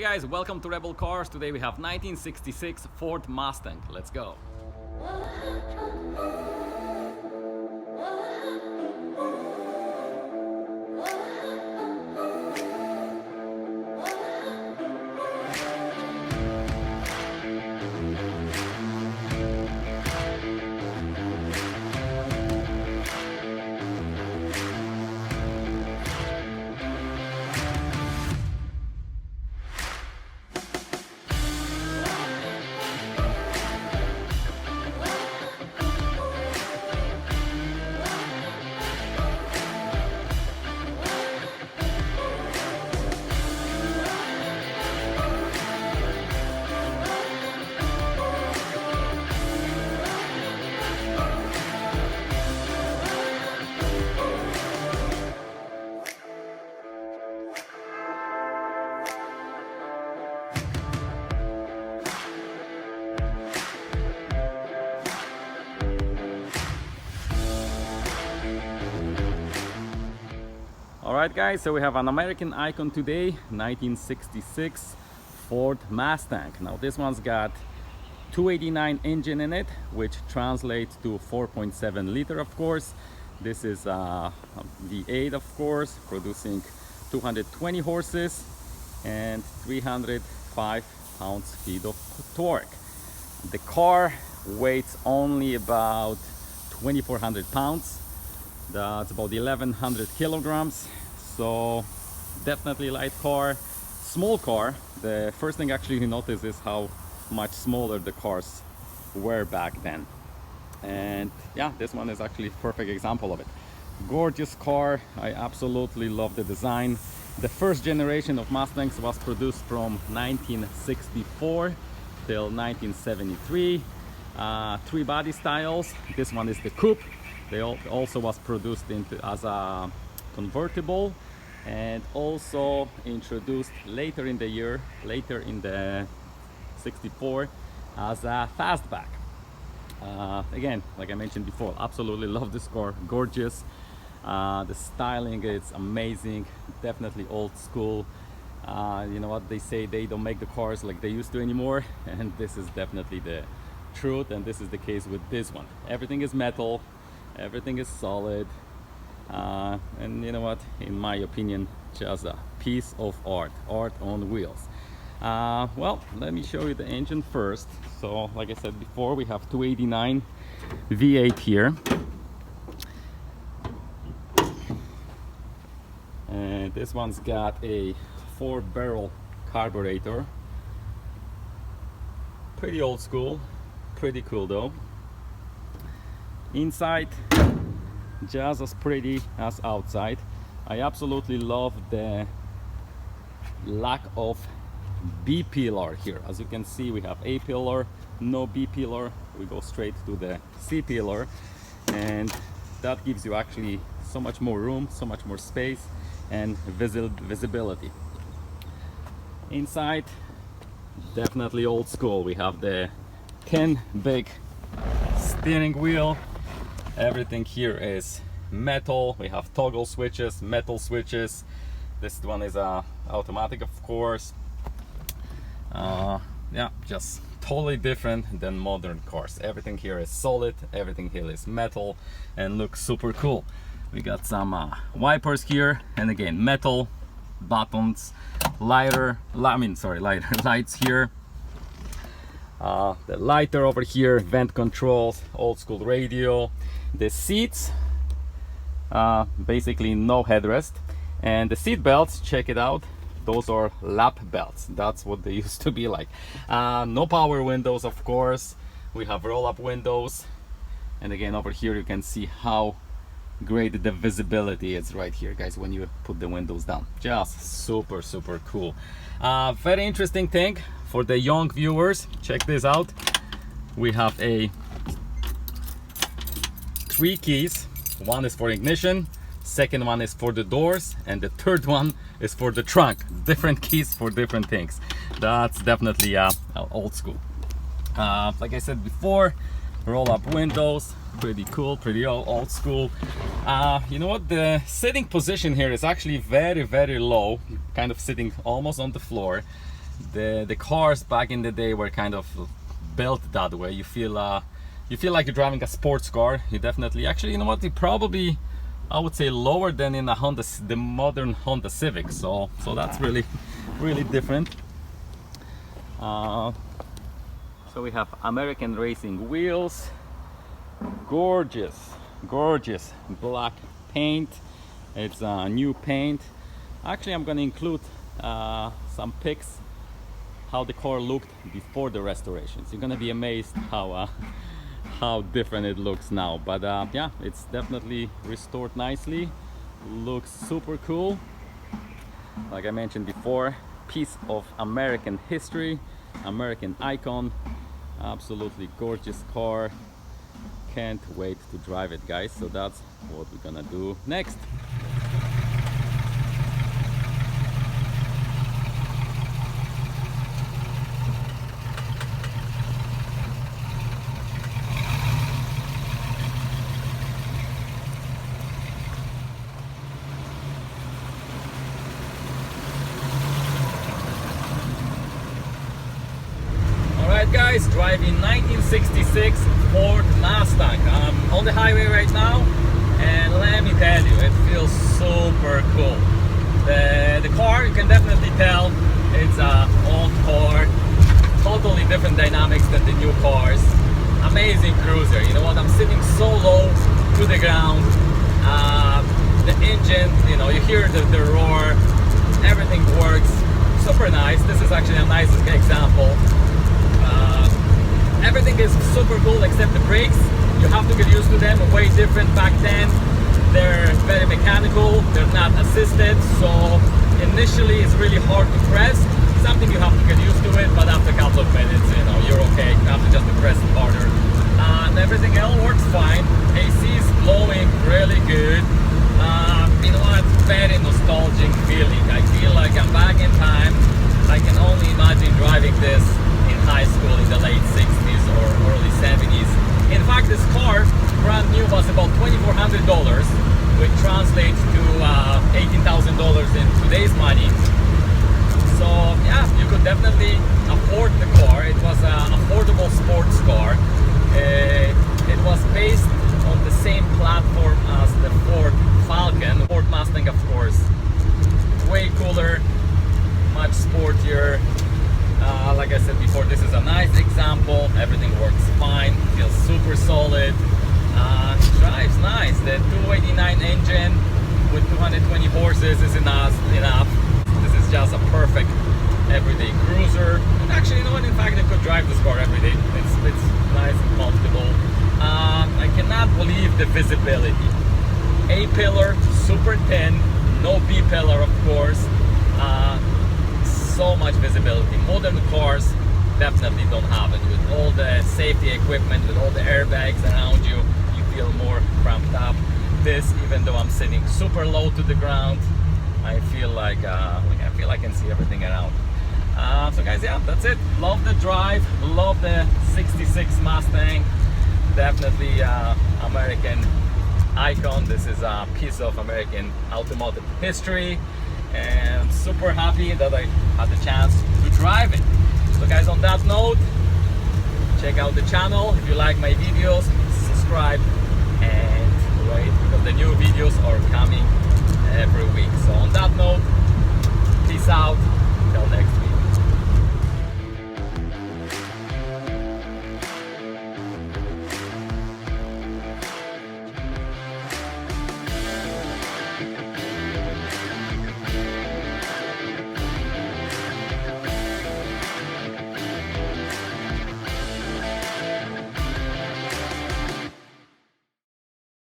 Hey guys, welcome to Rebel Cars. Today we have 1966 Ford Mustang. Let's go. Alright guys, so we have an American icon today, 1966 Ford Mustang. Now this one's got 289 engine in it, which translates to 4.7 liter of course. This is V8 of course, producing 220 horses and 305 pounds-feet of torque. The car weighs only about 2,400 pounds. That's about 1,100 kilograms. So definitely light car, small car. The first thing actually you notice is how much smaller the cars were back then. And yeah, this one is actually a perfect example of it. Gorgeous car. I absolutely love the design. The first generation of Mustangs was produced from 1964 till 1973. Three body styles. This one is the Coupe. They also was produced as a convertible and also introduced later in the year, later in the 64 as a Fastback. Again, like I mentioned before, absolutely love this car, gorgeous. The styling is amazing, definitely old school. You know what they say, they don't make the cars like they used to anymore, and this is definitely the truth, and this is the case with this one. Everything is metal. Everything is solid, and you know what, in my opinion, just a piece of art on wheels. Well, let me show you the engine first. So like I said before, we have 289 V8 here, and this one's got a 4-barrel carburetor. Pretty old school, pretty cool though. Inside, just as pretty as outside. I absolutely love the lack of B pillar here. As you can see, we have A pillar, no B pillar. We go straight to the C pillar, and that gives you actually so much more room, so much more space and visibility. Inside, definitely old school. We have the Ken big steering wheel. Everything here is metal. We have toggle switches, metal switches. This one is automatic of course. Yeah, just totally different than modern cars. Everything here is solid, everything here is metal and looks super cool. We got some wipers here, and again metal buttons, lights here. The lighter over here, vent controls, old school radio. The seats, basically no headrest, and the seat belts, check it out, those are lap belts. That's what they used to be like. No power windows of course. We have roll-up windows, and again over here you can see how great the visibility is right here, guys, when you put the windows down. Just super cool. Very interesting thing for the young viewers, check this out. We have 3 keys. One is for ignition, second one is for the doors, and the third one is for the trunk. Different keys for different things. That's definitely old school. Like I said before, roll-up windows, pretty cool, pretty old school. You know what, the sitting position here is actually very low, kind of sitting almost on the floor. the cars back in the day were kind of built that way. You feel like you're driving a sports car. You definitely, actually, you know what, you probably, I would say, lower than in the modern Honda Civic. So that's really different. So we have American racing wheels, gorgeous black paint. It's new paint. Actually, I'm gonna include some pics how the car looked before the restorations. You're gonna be amazed how different it looks now. But yeah, it's definitely restored nicely. Looks super cool. Like I mentioned before, piece of American history, American icon. Absolutely gorgeous car. Can't wait to drive it, guys. So that's what we're gonna do next. Guys, driving 1966 Ford Mustang. I'm on the highway right now, and let me tell you, it feels super cool. The car, you can definitely tell it's an old car, totally different dynamics than the new cars. Amazing cruiser. You know what, I'm sitting so low to the ground. The engine, you know, you hear the roar, everything works super nice. This is actually a nice example. Everything is super cool except the brakes. You have to get used to them, way different back then. They're very mechanical, they're not assisted, so initially it's really hard to press. Something you have to get used to it, but after a couple of minutes, you know, you're okay. You have to just press it harder. And everything else works fine. AC is blowing really good. You know what? Very nostalgic feeling. I feel like I'm back in time. I can only imagine driving this in high school in the late 60s or early 70s. In fact, this car, brand new, was about $2,400, which translates to $18,000 in today's money. So yeah, you could definitely afford the car. It was an affordable sports car. It was based on the same platform as the Ford Falcon. Ford Mustang, of course, way cooler, much sportier. Like I said before, this is a nice example. Everything works fine, feels super solid, drives nice. The 289 engine with 220 horses is enough. This is just a perfect everyday cruiser. And actually, you know what, in fact, I could drive this car every day. It's nice and comfortable. I cannot believe the visibility. A-pillar, super thin, no B-pillar, of course. So much visibility. Modern cars definitely don't have it. With all the safety equipment, with all the airbags around you, you feel more cramped up. This, even though I'm sitting super low to the ground, I feel like I can see everything around. So guys, yeah, that's it. Love the drive, love the 66 Mustang. Definitely American icon. This is a piece of American automotive history, and I'm super happy that I had the chance to drive it. So guys, on that note, check out the channel. If you like my videos, subscribe and wait, because the new videos are coming every week. So on that note, peace out, till next time.